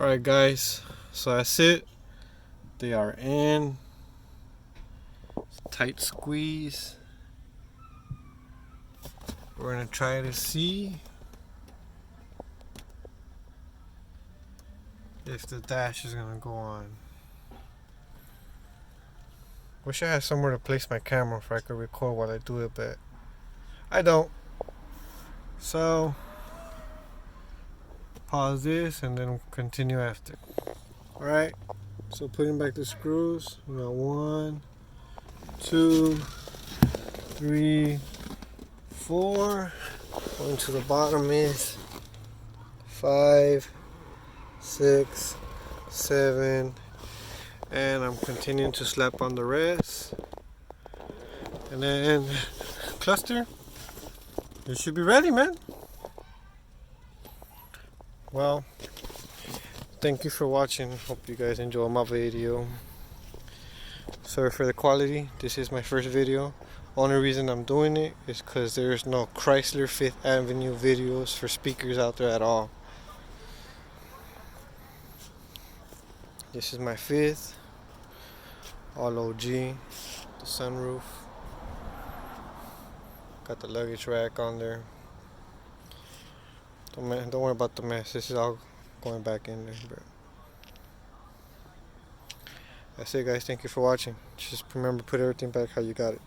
Alright guys, so that's it. They are in. Tight squeeze. We're gonna try to see if the dash is gonna go on. Wish I had somewhere to place my camera if I could record while I do it, but I don't. So pause this and then continue after. Alright, so putting back the screws. We got 1, 2, 3, 4. Going to the bottom is 5, 6, 7, and I'm continuing to slap on the rest. And then cluster, you should be ready, man. Well, thank you for watching. Hope you guys enjoy my video. Sorry for the quality. This is my first video. Only reason I'm doing it is because there's no Chrysler 5th Avenue videos for speakers out there at all. This is my 5th, all OG, the sunroof, got the luggage rack on there. Don't worry about the mess. This is all going back in there. But that's it, guys. Thank you for watching. Just remember, put everything back how you got it.